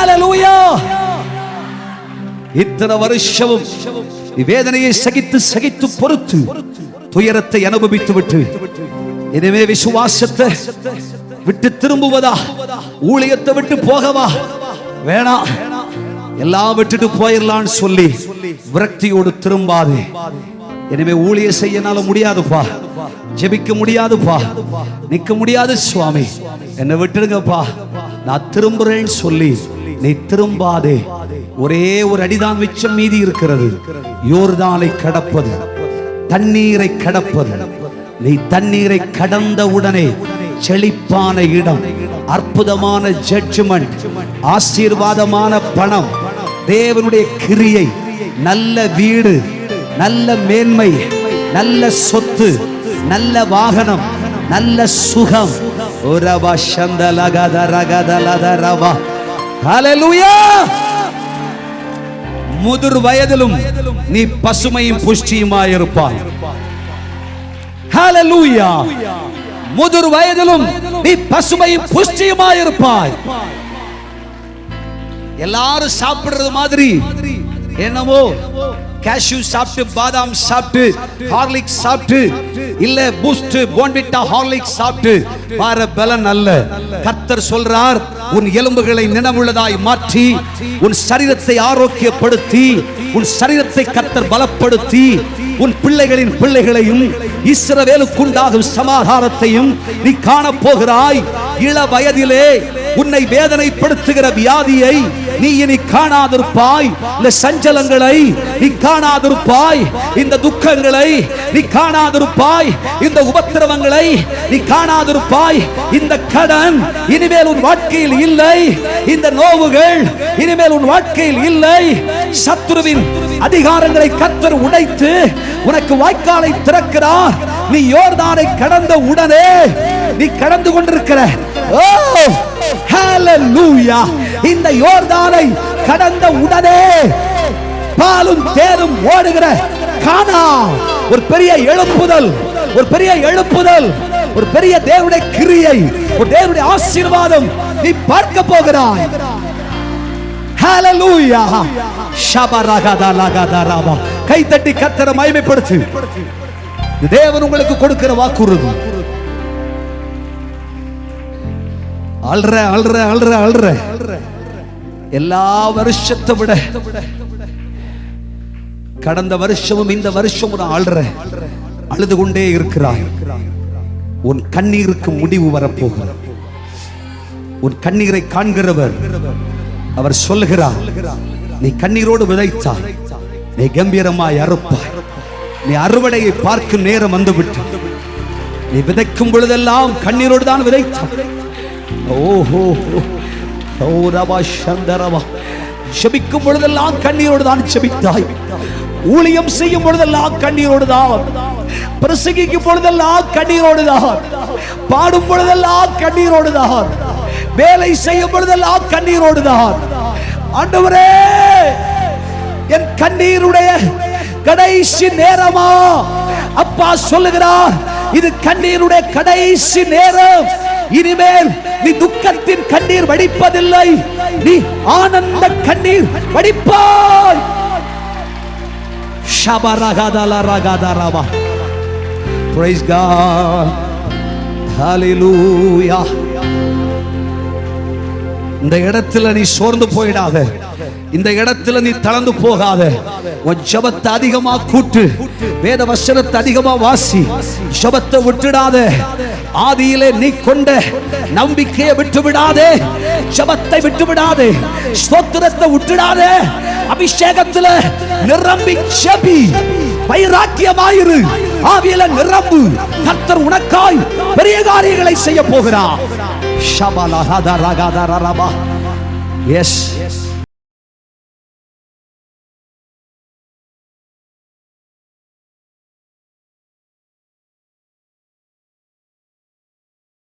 ஹalleluya. இத்தனை வருஷமும் வேதனையை சகித்து பொறுத்து துயரத்தை அனுபவித்து விட்டு இனிமே விசுவாசத்தை விட்டு திரும்புவதா, ஊழியத்தை விட்டு போகவா? வேணாம், எல்லாம் விட்டுட்டு போயிடலான்னு சொல்லி விரக்தியோடு திரும்பாது. எனவே ஊழிய செய்யனால முடியாதுப்பா, ஜெபிக்க முடியாதுப்பா, நிக்க முடியாது சுவாமி, என்னை விட்டுடுங்கப்பா, நான் திரும்புறேன்னு சொல்லி நீ திரும்பாதே. ஒரே ஒரு அடிதான் மிச்சம் மீதி இருக்கிறது. யோர்தானை கடப்பது, தண்ணீரை கடப்பது. நீ தண்ணீரை கடந்த உடனே செழிப்பான இடம், அற்புதமான ஜட்ஜ்மெண்ட், ஆசீர்வாதமான பணம், தேவனுடைய கிரியை, நல்ல வீடு, நல்ல மேன்மை, நல்ல சொத்து, நல்ல வாகனம், நல்ல சுகம். ஒரவா சந்தலகதரகதலதரவா. ஹalleluya. முதிர் வயதிலும் நீ பசுமையும் புஷ்டியுமாய் இருப்பாய். ஹalleluya. முதிர் வயதிலும் நீ பசுமையும் புஷ்டியுமாய் இருப்பாய். எல்லாரும் சாப்பிடுறது மாதிரி என்னவோ கேஷ்யூ சாப்பிட்டு, பாதாம் சாப்பிட்டு, ஹார்லிக்ஸ் சாப்பிட்டு, இல்ல பூஸ்ட், போன்விட்டா, ஹார்லிக்ஸ் சாப்பிட்டு பார பலன் அல்ல. கர்த்தர் சொல்றார், உன் எலும்புகளை நினைவுள்ளதாய் மாற்றி, உன் சரீரத்தை ஆரோக்கியப்படுத்தி, உன் சரீரத்தை கர்த்தர் பலப்படுத்தி, உன் பிள்ளைகளின் பிள்ளைகளையும் இஸ்ரவேலுக்குண்டாகும் சமாதானத்தையும் நீ காண போகிறாய். இள வயதிலே உன்னை வேதனைப்படுத்துகிற வியாதியை நீ இனி காணாதிருப்பாய். இந்த சஞ்சலங்களை நீ காணாதிருப்பாய். இந்த துக்கங்களை நீ காணாதிருப்பாய். இந்த உபத்திரவங்களை நீ காணாதிருப்பாய். இந்த கடன் இனிமேல் உன் வாழ்க்கையில் இல்லை. இந்த நோவுகள் இனிமேல் உன் வாழ்க்கையில் இல்லை. சத்துருவின் அதிகாரங்களை கர்த்தர் உடைத்து உனக்கு வாய்க்காலை திறக்கிறார். நீ யோர்தானை கடந்த உடனே நீ கடந்து கொண்டிருக்கிற, ஓ ஹalleluya, இந்த யோர்தானை கடந்த உடனே பாலும் தேனும் ஓடுகிற கானான் ஒரு பெரிய எழுப்புதல், ஒரு பெரிய எழுப்புதல், ஒரு பெரிய தேவனுடைய கிரியை, ஒரு தேவனுடைய ஆசீர்வாதம் நீ பார்க்க போகிறாய். ஹalleluya. ஷபரகதலகதரவா. கை தட்டி கர்த்தரை மகிமைப்படுத்து. தேவன் உங்களுக்கு கொடுக்கிற வாக்குறுதி. அல்ற அல்ற அல்ற அல்ற எல்லா வருஷத்தை விட கடந்த வருஷமும் இந்த வருஷமும் அல்ற அழுது கொண்டே இருக்கிறாய். உன் கண்ணீருக்கு முடிவு வரப்போகிறார். உன் கண்ணீரை காண்கிறவர் அவர் சொல்லுகிறார், நீ கண்ணீரோடு விதைத்தாய், நீ கம்பீரமாய் அறுப்பாய். நீ அறுவடையை பார்க்கும் நேரம் வந்துவிட்டு, நீ விதைக்கும் பொழுதெல்லாம் கண்ணீரோடு தான் விதைத்தாய். ஓஹோ ஓரவா சந்தரவா. ஜெபிக்கும் பொழுதெல்லாம் கண்ணீரோடு தான் ஜெபித்தாய். ஊழியம் செய்யும் பொழுதெல்லாம் கண்ணீரோடு தான், பிரசங்கிக்கும் பொழுதெல்லாம் கண்ணீரோடு தான், பாடும் பொழுதெல்லாம் கண்ணீரோடு தான், வேலை செய்யும் பொழுதெல்லாம் கண்ணீரோடு தான். ஆண்டவரே, என் கண்ணீருடைய கடைசி நேரமா? அப்பா சொல்லுகிறார், இது கண்ணீருடைய கடைசி நேரம். இனிமேல் நீ துக்கத்தின் கண்ணீர் வடிப்பதில்லை, நீ ஆனந்த கண்ணீர் வடிப்பாய். ஷபரகதலரகதரவா. Praise God. Hallelujah. இந்த இடத்துல நீ சோர்ந்து போயிடாத. இந்த இடத்துல நீ தளர்ந்து போகாத. உன் ஜெபத்தை அதிகமா கூட்டு, வேத வசனத்தை அதிகமா வாசி, ஜெபத்தை விட்டுடாத. ஆதியிலே நீ கொண்ட நம்பிக்கையை விட்டு விடாதே, ஜெபத்தை விட்டு விடாதே, ஸ்தோத்திரத்தை விட்டுடாதே. அபிஷேகத்துல நிரம்பி ஜெபி, வைராக்கியமாயிரு, ஆவியில நிரம்பு. கர்த்தர் உனக்காய் பெரிய காரியங்களை செய்ய போகிறார். ஷபலஹதரகதரரபா. எஸ்